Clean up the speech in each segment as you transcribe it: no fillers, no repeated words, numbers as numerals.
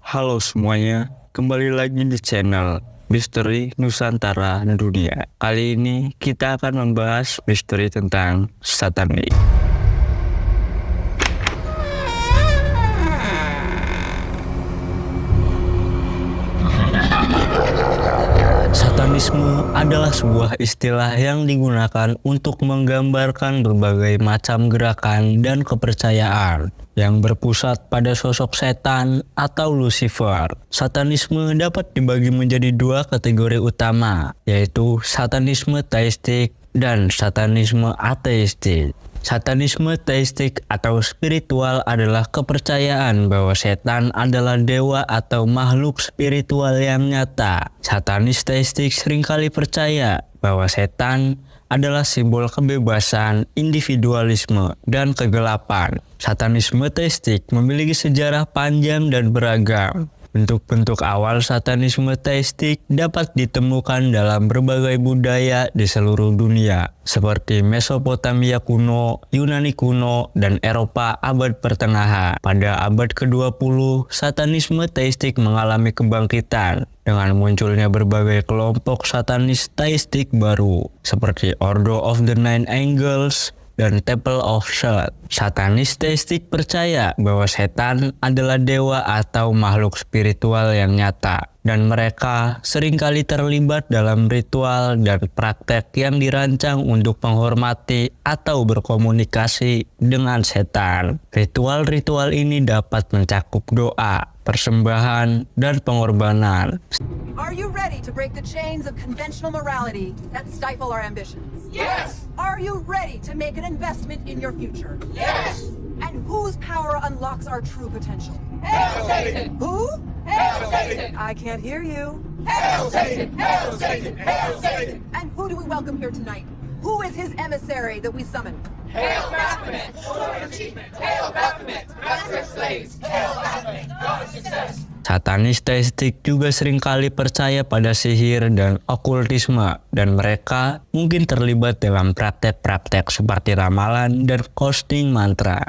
Halo semuanya, kembali lagi di channel Misteri Nusantara Dunia. Kali ini kita akan membahas misteri tentang satanik. Satanisme adalah sebuah istilah yang digunakan untuk menggambarkan berbagai macam gerakan dan kepercayaan yang berpusat pada sosok setan atau Lucifer. Satanisme dapat dibagi menjadi dua kategori utama, yaitu satanisme teistik dan satanisme ateistik. Satanisme teistik atau spiritual adalah kepercayaan bahwa setan adalah dewa atau makhluk spiritual yang nyata. Satanis teistik seringkali percaya bahwa setan adalah simbol kebebasan, individualisme, dan kegelapan. Satanisme teistik memiliki sejarah panjang dan beragam. Bentuk-bentuk awal satanisme teistik dapat ditemukan dalam berbagai budaya di seluruh dunia, seperti Mesopotamia kuno, Yunani kuno, dan Eropa abad pertengahan. Pada abad ke-20, satanisme teistik mengalami kebangkitan dengan munculnya berbagai kelompok satanis teistik baru, seperti Order of the Nine Angels dan Temple of Set. Satanis teistik percaya bahwa setan adalah dewa atau makhluk spiritual yang nyata, dan mereka seringkali terlibat dalam ritual dan praktek yang dirancang untuk menghormati atau berkomunikasi dengan setan. Ritual-ritual ini dapat mencakup doa, persembahan, dan pengorbanan. Are you ready to break the chains of conventional morality that stifle our ambitions? Yes! Are you ready to make an investment in your future? Yes! And whose power unlocks our true potential? Hail Satan! Who? Hail Satan! I can't hear you. Hail Satan! Hail Satan! Hail Satan! And who do we welcome here tonight? Who is his emissary that we summon? Hail Baphomet! Lord of Achievement! Hail Baphomet! Master of Slaves! Hail Baphomet! God of Success! Satanis teistik juga seringkali percaya pada sihir dan okultisme, dan mereka mungkin terlibat dalam praktek-praktek seperti ramalan dan casting mantra.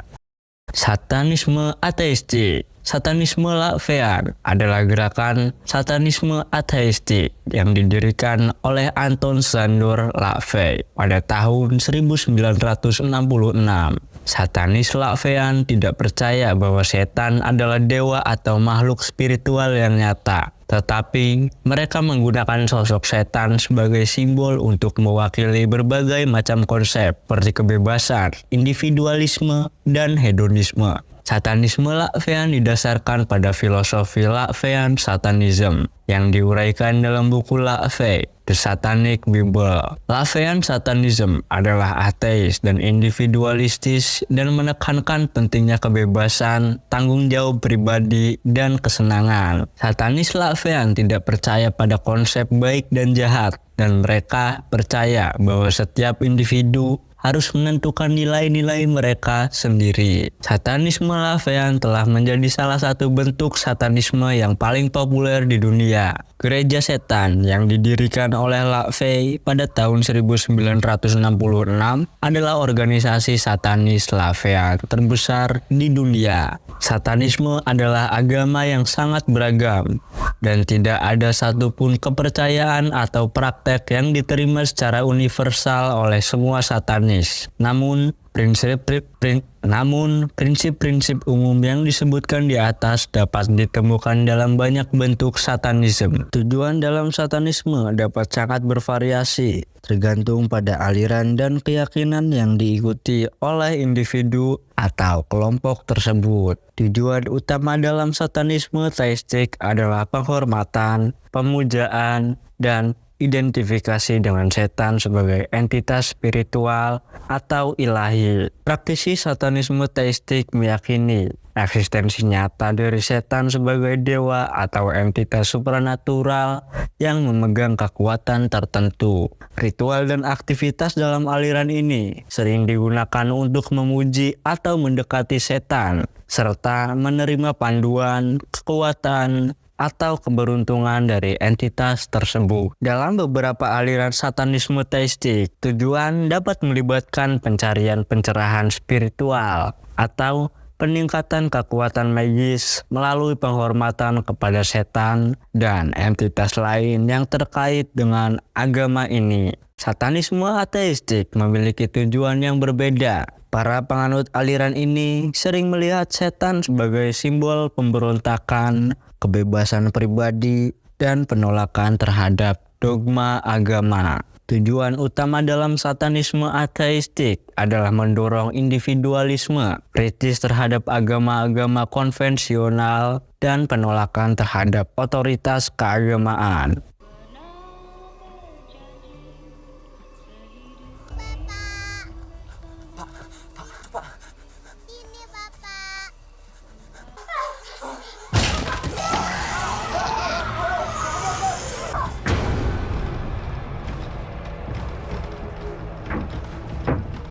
Satanisme ateistik. Satanisme Latvean adalah gerakan satanisme ateistik yang didirikan oleh Anton Szandor Latve pada tahun 1966. Satanis Latvean tidak percaya bahwa setan adalah dewa atau makhluk spiritual yang nyata, tetapi mereka menggunakan sosok setan sebagai simbol untuk mewakili berbagai macam konsep seperti kebebasan, individualisme, dan hedonisme. Satanisme Latvean didasarkan pada filosofi Latvean Satanism yang diuraikan dalam buku Latve, The Satanic Bible. Latvean Satanism adalah ateis dan individualistis dan menekankan pentingnya kebebasan, tanggung jawab pribadi, dan kesenangan. Satanis Latvean tidak percaya pada konsep baik dan jahat, dan mereka percaya bahwa setiap individu harus menentukan nilai-nilai mereka sendiri. Satanisme Latvean telah menjadi salah satu bentuk satanisme yang paling populer di dunia. Gereja Setan yang didirikan oleh Latve pada tahun 1966 adalah organisasi satanis Latvean terbesar di dunia. Satanisme adalah agama yang sangat beragam, dan tidak ada satupun kepercayaan atau praktek yang diterima secara universal oleh semua satanis. Namun, prinsip-prinsip umum yang disebutkan di atas dapat ditemukan dalam banyak bentuk satanisme. Tujuan dalam satanisme dapat sangat bervariasi, tergantung pada aliran dan keyakinan yang diikuti oleh individu atau kelompok tersebut. Tujuan utama dalam satanisme teistik adalah penghormatan, pemujaan, dan identifikasi dengan setan sebagai entitas spiritual atau ilahi. Praktisi satanisme teistik meyakini eksistensi nyata dari setan sebagai dewa atau entitas supranatural yang memegang kekuatan tertentu. Ritual dan aktivitas dalam aliran ini sering digunakan untuk memuji atau mendekati setan, serta menerima panduan, kekuatan, atau keberuntungan dari entitas tersebut. Dalam beberapa aliran satanisme teistik, tujuan dapat melibatkan pencarian pencerahan spiritual atau peningkatan kekuatan magis melalui penghormatan kepada setan dan entitas lain yang terkait dengan agama ini. Satanisme ateistik memiliki tujuan yang berbeda. Para penganut aliran ini sering melihat setan sebagai simbol pemberontakan, kebebasan pribadi, dan penolakan terhadap dogma agama. Tujuan utama dalam satanisme ateistik adalah mendorong individualisme, kritis terhadap agama-agama konvensional, dan penolakan terhadap otoritas keagamaan.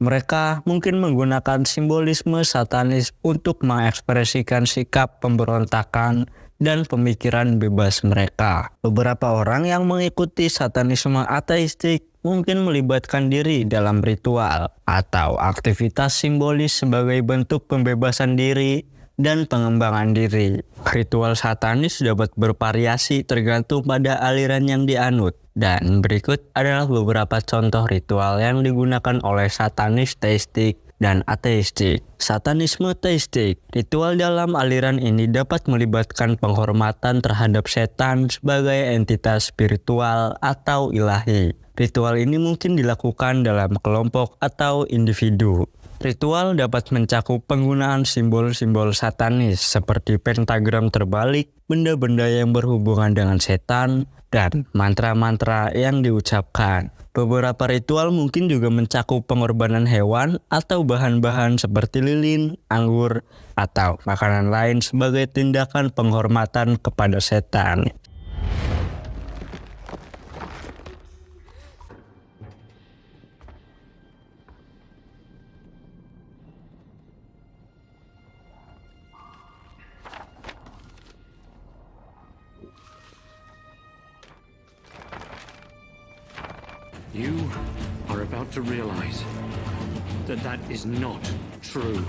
Mereka mungkin menggunakan simbolisme satanis untuk mengekspresikan sikap pemberontakan dan pemikiran bebas mereka. Beberapa orang yang mengikuti satanisme ateistik mungkin melibatkan diri dalam ritual atau aktivitas simbolis sebagai bentuk pembebasan diri dan pengembangan diri. Ritual satanis dapat bervariasi tergantung pada aliran yang dianut. Dan berikut adalah beberapa contoh ritual yang digunakan oleh satanis teistik dan ateistik. Satanisme teistik. Ritual dalam aliran ini dapat melibatkan penghormatan terhadap setan sebagai entitas spiritual atau ilahi. Ritual ini mungkin dilakukan dalam kelompok atau individu. Ritual dapat mencakup penggunaan simbol-simbol satanis seperti pentagram terbalik, benda-benda yang berhubungan dengan setan, dan mantra-mantra yang diucapkan. Beberapa ritual mungkin juga mencakup pengorbanan hewan atau bahan-bahan seperti lilin, anggur, atau makanan lain sebagai tindakan penghormatan kepada setan. You are about to realize that that is not true.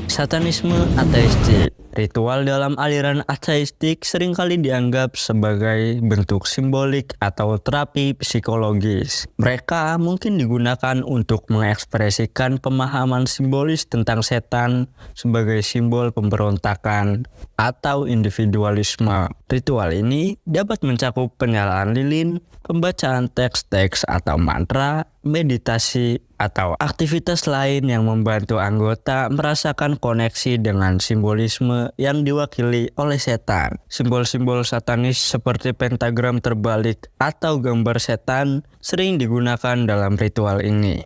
Satanisme ateistik. Ritual dalam aliran ateistik seringkali dianggap sebagai bentuk simbolik atau terapi psikologis. Mereka mungkin digunakan untuk mengekspresikan pemahaman simbolis tentang setan sebagai simbol pemberontakan atau individualisme. Ritual ini dapat mencakup penyalaan lilin, pembacaan teks-teks atau mantra, meditasi, atau aktivitas lain yang membantu anggota merasakan koneksi dengan simbolisme yang diwakili oleh setan. Simbol-simbol satanis seperti pentagram terbalik atau gambar setan sering digunakan dalam ritual ini.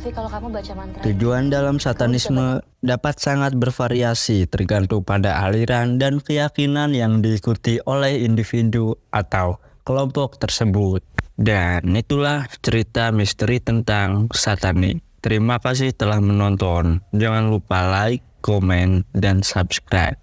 Kalau kamu baca mantra. Tujuan dalam satanisme dapat sangat bervariasi tergantung pada aliran dan keyakinan yang diikuti oleh individu atau kelompok tersebut. Dan itulah cerita misteri tentang satanik. Terima kasih telah menonton. Jangan lupa like, komen, dan subscribe.